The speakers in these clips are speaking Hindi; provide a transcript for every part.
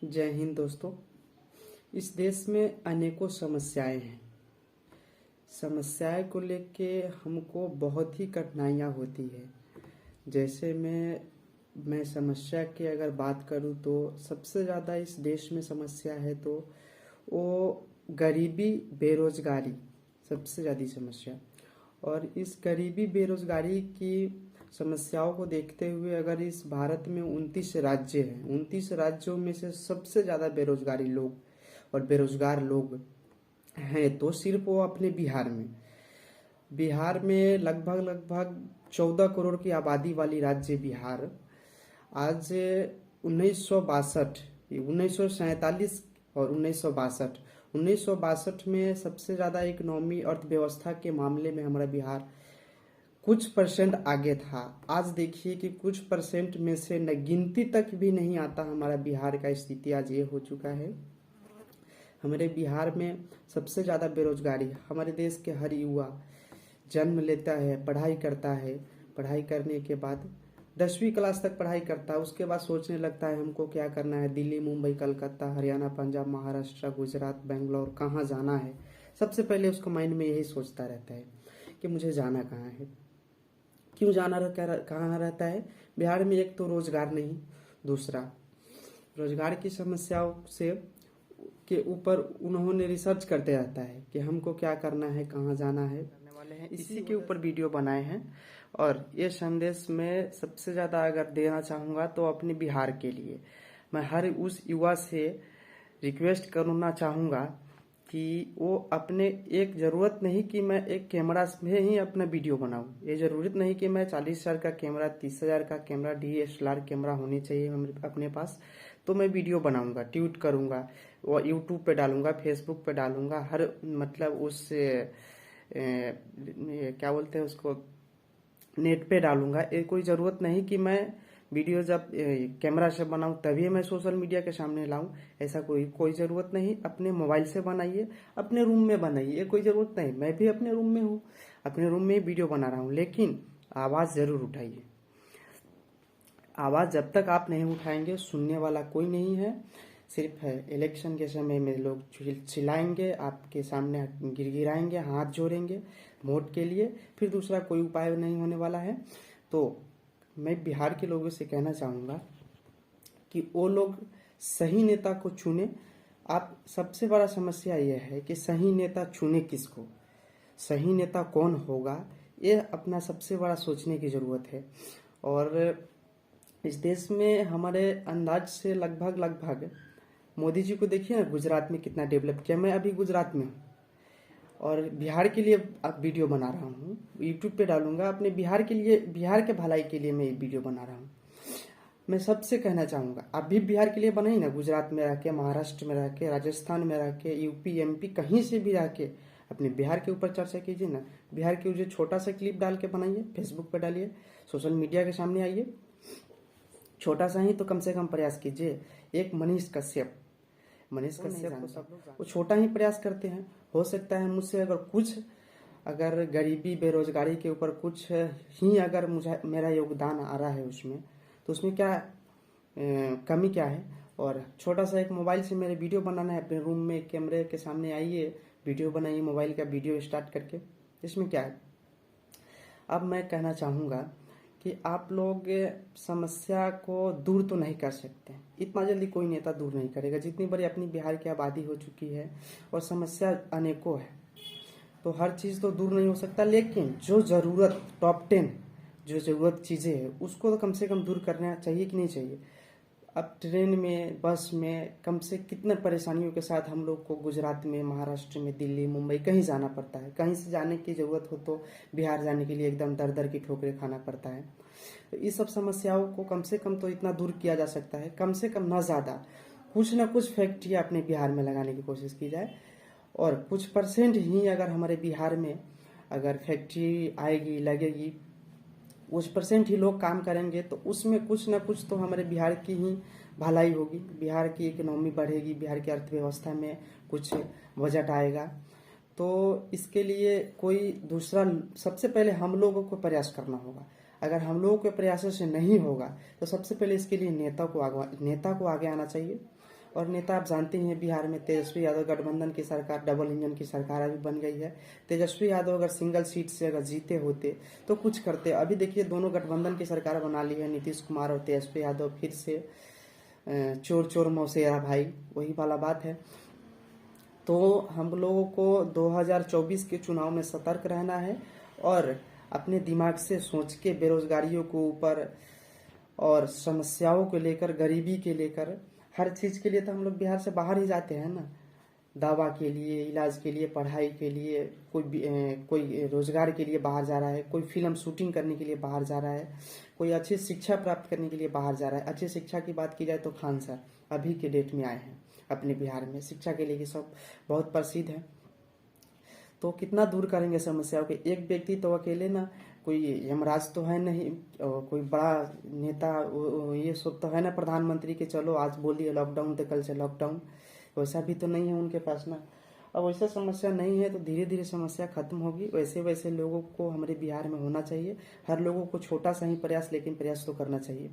जय हिंद दोस्तों। इस देश में अनेकों समस्याएं हैं। समस्याएं को लेके हमको बहुत ही कठिनाइयां होती है। जैसे मैं समस्या की अगर बात करूं तो सबसे ज़्यादा इस देश में समस्या है तो वो गरीबी, बेरोजगारी सबसे ज़्यादा समस्या। और इस गरीबी बेरोजगारी की समस्याओं को देखते हुए अगर इस भारत में 29 राज्य हैं, 29 राज्यों में से सबसे ज़्यादा बेरोजगारी लोग और बेरोजगार लोग हैं तो सिर्फ वो अपने बिहार में लगभग 14 करोड़ की आबादी वाली राज्य बिहार आज 1962, 1947 और 1962 में सबसे ज़्यादा इकोनॉमी अर्थव्यवस्था के मामले में हमारा बिहार कुछ परसेंट आगे था। आज देखिए कि कुछ परसेंट में से न गिनती तक भी नहीं आता हमारा बिहार का स्थिति आज ये हो चुका है। हमारे बिहार में सबसे ज़्यादा बेरोजगारी। हमारे देश के हर युवा जन्म लेता है, पढ़ाई करता है, पढ़ाई करने के बाद 10वीं क्लास तक पढ़ाई करता है, उसके बाद सोचने लगता है हमको क्या करना है, दिल्ली, मुंबई, कलकत्ता, हरियाणा, पंजाब, महाराष्ट्र, गुजरात, बेंगलोर, कहाँ जाना है। सबसे पहले उसको माइंड में यही सोचता रहता है कि मुझे जाना कहाँ है, क्यों जाना कहाँ रहता है। बिहार में एक तो रोजगार नहीं, दूसरा रोजगार की समस्याओं से के ऊपर उन्होंने रिसर्च करते रहता है कि हमको क्या करना है, कहाँ जाना है, करने वाले हैं, इसी के ऊपर वीडियो बनाए हैं। और ये संदेश मैं सबसे ज़्यादा अगर देना चाहूँगा तो अपने बिहार के लिए मैं हर उस युवा से रिक्वेस्ट करना चाहूँगा कि वो अपने, एक ज़रूरत नहीं कि मैं एक कैमरा में ही अपना वीडियो बनाऊं, ये ज़रूरत नहीं कि मैं 40,000 का कैमरा, 30,000 का कैमरा, DSLR कैमरा होनी चाहिए अपने पास तो मैं वीडियो बनाऊंगा, ट्वीट करूंगा, और यूट्यूब पे डालूंगा, फेसबुक पे डालूंगा, हर मतलब उस क्या बोलते हैं उसको, नेट पे डालूंगा। ये कोई ज़रूरत नहीं कि मैं वीडियो जब कैमरा से बनाऊं तभी मैं सोशल मीडिया के सामने लाऊं, ऐसा कोई ज़रूरत नहीं। अपने मोबाइल से बनाइए, अपने रूम में बनाइए, ये कोई ज़रूरत नहीं। मैं भी अपने रूम में हूँ, अपने रूम में वीडियो बना रहा हूँ, लेकिन आवाज़ ज़रूर उठाइए। आवाज़ जब तक आप नहीं उठाएंगे सुनने वाला कोई नहीं है। सिर्फ है इलेक्शन के समय में लोग चिल्लाएंगे, आपके सामने गिड़गिड़ाएंगे, हाथ जोड़ेंगे वोट के लिए, फिर दूसरा कोई उपाय नहीं होने वाला है। तो मैं बिहार के लोगों से कहना चाहूँगा कि वो लोग सही नेता को चुने। आप, सबसे बड़ा समस्या यह है कि सही नेता चुने किसको, सही नेता कौन होगा, ये अपना सबसे बड़ा सोचने की ज़रूरत है। और इस देश में हमारे अंदाज से लगभग मोदी जी को देखिए ना, गुजरात में कितना डेवलप किया। मैं अभी गुजरात में हूँ और बिहार के लिए अब वीडियो बना रहा हूँ, यूट्यूब पे डालूंगा। अपने बिहार के लिए, बिहार के भलाई के लिए मैं वीडियो बना रहा हूँ। मैं सबसे कहना चाहूँगा आप भी बिहार के लिए बनाइए ना, गुजरात में रह के, महाराष्ट्र में रह के, राजस्थान में रह के, यूपी, MP, कहीं से भी रह के अपने बिहार के ऊपर चर्चा कीजिए ना। बिहार के जो छोटा सा क्लिप डाल के बनाइए, फेसबुक पर डालिए, सोशल मीडिया के सामने आइए। छोटा सा ही तो कम से कम प्रयास कीजिए। एक मनीष कश्यप को सब लोग, वो छोटा ही प्रयास करते हैं। हो सकता है मुझसे अगर गरीबी, बेरोजगारी के ऊपर कुछ ही अगर मुझे मेरा योगदान आ रहा है उसमें, तो उसमें क्या कमी क्या है। और छोटा सा एक मोबाइल से मेरे वीडियो बनाना है, अपने रूम में कैमरे के सामने आइए, वीडियो बनाइए, मोबाइल का वीडियो स्टार्ट करके, इसमें क्या है। अब मैं कहना चाहूँगा कि आप लोग समस्या को दूर तो नहीं कर सकते, इतना जल्दी कोई नेता दूर नहीं करेगा। जितनी बड़ी अपनी बिहार की आबादी हो चुकी है और समस्या अनेकों है, तो हर चीज़ तो दूर नहीं हो सकता, लेकिन जो ज़रूरत, टॉप 10 जो ज़रूरत चीज़ें हैं उसको तो कम से कम दूर करना चाहिए कि नहीं चाहिए। अब ट्रेन में, बस में कम से कितने परेशानियों के साथ हम लोग को गुजरात में, महाराष्ट्र में, दिल्ली, मुंबई कहीं जाना पड़ता है। कहीं से जाने की ज़रूरत हो तो बिहार जाने के लिए एकदम दर की ठोकरें खाना पड़ता है। तो इस सब समस्याओं को कम से कम तो इतना दूर किया जा सकता है, कम से कम ना ज़्यादा, कुछ ना कुछ फैक्ट्रियाँ अपने बिहार में लगाने की कोशिश की जाए। और कुछ परसेंट ही अगर हमारे बिहार में अगर फैक्ट्री आएगी, लगेगी, उस परसेंट ही लोग काम करेंगे तो उसमें कुछ ना कुछ तो हमारे बिहार की ही भलाई होगी, बिहार की इकोनॉमी बढ़ेगी, बिहार की अर्थव्यवस्था में कुछ बजट आएगा। तो इसके लिए कोई दूसरा, सबसे पहले हम लोगों को प्रयास करना होगा। अगर हम लोगों के प्रयासों से नहीं होगा तो सबसे पहले इसके लिए नेता को आगे आना चाहिए और नेता आप जानते हैं बिहार में तेजस्वी यादव गठबंधन की सरकार, डबल इंजन की सरकार अभी बन गई है। तेजस्वी यादव अगर सिंगल सीट से अगर जीते होते तो कुछ करते। अभी देखिए दोनों गठबंधन की सरकार बना ली है, नीतीश कुमार और तेजस्वी यादव फिर से चोर चोर मौसेरा भाई, वही वाला बात है। तो हम लोगों को 2024 के चुनाव में सतर्क रहना है और अपने दिमाग से सोच के बेरोजगारियों के ऊपर और समस्याओं को लेकर, गरीबी के लेकर, हर चीज़ के लिए तो हम लोग बिहार से बाहर ही जाते हैं ना, दवा के लिए, इलाज के लिए, पढ़ाई के लिए, कोई रोजगार के लिए बाहर जा रहा है, कोई फिल्म शूटिंग करने के लिए बाहर जा रहा है, कोई अच्छी शिक्षा प्राप्त करने के लिए बाहर जा रहा है। अच्छी शिक्षा की बात की जाए तो खान सर अभी के डेट में आए हैं अपने बिहार में, शिक्षा के लिए ये सब बहुत प्रसिद्ध है। तो कितना दूर करेंगे समस्याओं के? एक व्यक्ति तो अकेले ना, कोई यमराज तो है नहीं, कोई बड़ा नेता ये सब तो है ना प्रधानमंत्री के चलो आज बोल दिए लॉकडाउन तो कल से लॉकडाउन, वैसा भी तो नहीं है उनके पास ना। अब वैसा समस्या नहीं है तो धीरे धीरे समस्या खत्म होगी। वैसे वैसे लोगों को हमारे बिहार में होना चाहिए, हर लोगों को छोटा सा ही प्रयास, लेकिन प्रयास तो करना चाहिए।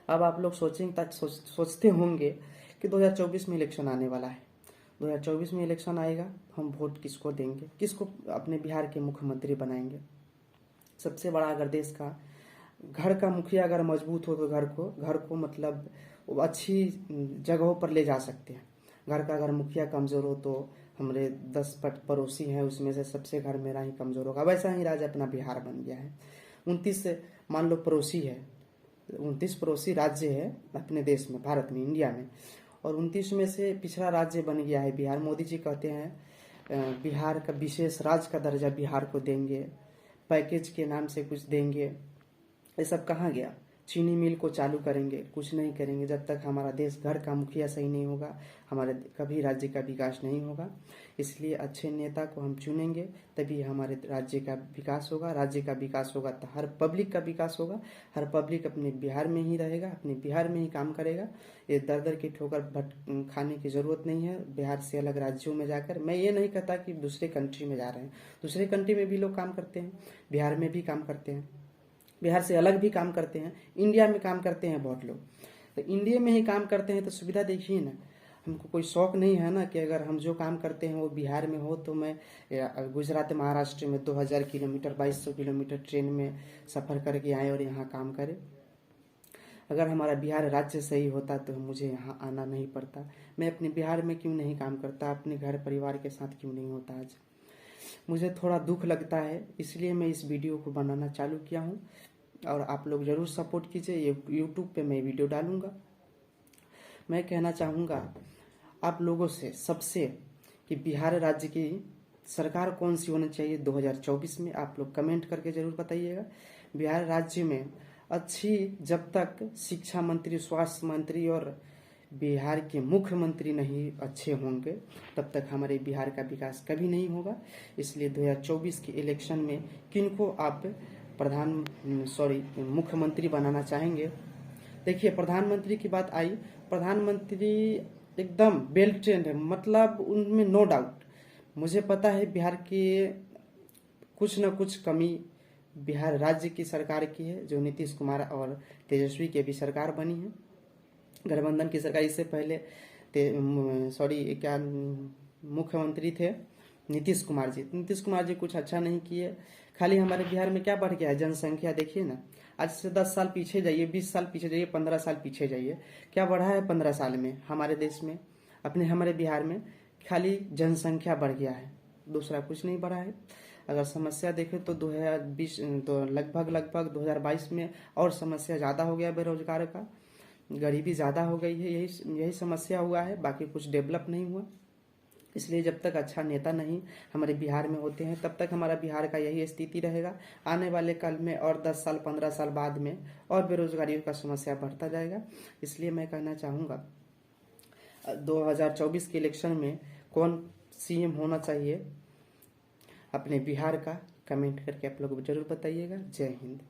अब आप लोग सोचते होंगे कि 2024 में इलेक्शन आने वाला है, 2024 में इलेक्शन आएगा, हम वोट किसको देंगे, किसको अपने बिहार के मुख्यमंत्री बनाएंगे। सबसे बड़ा अगर देश का घर का मुखिया अगर मजबूत हो तो घर को मतलब अच्छी जगहों पर ले जा सकते हैं। घर का अगर मुखिया कमजोर हो तो हमारे 10 पड़ोसी हैं उसमें से सबसे घर मेरा ही कमजोर होगा। वैसा ही राज्य अपना बिहार बन गया है। 29 मान लो पड़ोसी है, 29 पड़ोसी राज्य है अपने देश में, भारत में, इंडिया में, और 29 में से पिछड़ा राज्य बन गया है बिहार। मोदी जी कहते हैं बिहार का विशेष राज्य का दर्जा बिहार को देंगे, पैकेज के नाम से कुछ देंगे। ये सब कहाँ गया? चीनी मिल को चालू करेंगे, कुछ नहीं करेंगे। जब तक हमारा देश घर का मुखिया सही नहीं होगा, हमारे कभी राज्य का विकास नहीं होगा। इसलिए अच्छे नेता को हम चुनेंगे, तभी हमारे राज्य का विकास होगा। राज्य का विकास होगा तो हर पब्लिक का विकास होगा। हर पब्लिक अपने बिहार में ही रहेगा, अपने बिहार में ही काम करेगा। ये दर दर की ठोकर खाने की जरूरत नहीं है बिहार से अलग राज्यों में जाकर। मैं ये नहीं कहता कि दूसरे कंट्री में जा रहे हैं, दूसरे कंट्री में भी लोग काम करते हैं, बिहार में भी काम करते हैं, बिहार से अलग भी काम करते हैं, इंडिया में काम करते हैं बहुत लोग। तो इंडिया में ही काम करते हैं तो सुविधा देखिए ना। हमको कोई शौक नहीं है ना कि अगर हम जो काम करते हैं वो बिहार में हो तो मैं गुजरात महाराष्ट्र में 2000 किलोमीटर 2200 किलोमीटर ट्रेन में सफ़र करके आए और यहाँ काम करें। अगर हमारा बिहार राज्य सही होता तो मुझे यहाँ आना नहीं पड़ता। मैं अपने बिहार में क्यों नहीं काम करता, अपने घर परिवार के साथ क्यों नहीं होता? आज मुझे थोड़ा दुख लगता है, इसलिए मैं इस वीडियो को बनाना चालू किया हूँ और आप लोग ज़रूर सपोर्ट कीजिए। ये यूट्यूब पे मैं वीडियो डालूंगा। मैं कहना चाहूँगा आप लोगों से सबसे कि बिहार राज्य की सरकार कौन सी होनी चाहिए 2024 में, आप लोग कमेंट करके ज़रूर बताइएगा। बिहार राज्य में अच्छी, जब तक शिक्षा मंत्री, स्वास्थ्य मंत्री और बिहार के मुख्यमंत्री नहीं अच्छे होंगे तब तक हमारे बिहार का विकास कभी नहीं होगा। इसलिए 2024 के इलेक्शन में किनको आप मुख्यमंत्री बनाना चाहेंगे? देखिए प्रधानमंत्री की बात आई, प्रधानमंत्री एकदम वेल ट्रेंड है, मतलब उनमें नो डाउट। मुझे पता है बिहार की कुछ न कुछ कमी बिहार राज्य की सरकार की है, जो नीतीश कुमार और तेजस्वी की भी सरकार बनी है, गठबंधन की सरकार। इससे पहले मुख्यमंत्री थे नीतीश कुमार जी। नीतीश कुमार जी कुछ अच्छा नहीं किए। खाली हमारे बिहार में क्या बढ़ गया है? जनसंख्या देखिए ना, आज से 10 साल पीछे जाइए, 20 साल पीछे जाइए, 15 साल पीछे जाइए, क्या बढ़ा है 15 साल में हमारे देश में, हमारे बिहार में? खाली जनसंख्या बढ़ गया है, दूसरा कुछ नहीं बढ़ा है। अगर समस्या देखें तो 2020 तो लगभग 2022 में और समस्या ज़्यादा हो गया, बेरोजगार का, गरीबी ज़्यादा हो गई है, यही समस्या हुआ है, बाकी कुछ डेवलप नहीं हुआ। इसलिए जब तक अच्छा नेता नहीं हमारे बिहार में होते हैं तब तक हमारा बिहार का यही स्थिति रहेगा। आने वाले कल में और 10 साल 15 साल बाद में और बेरोजगारी का समस्या बढ़ता जाएगा। इसलिए मैं कहना चाहूँगा 2024 के इलेक्शन में कौन सीएम होना चाहिए अपने बिहार का, कमेंट करके आप लोग जरूर बताइएगा। जय हिंद।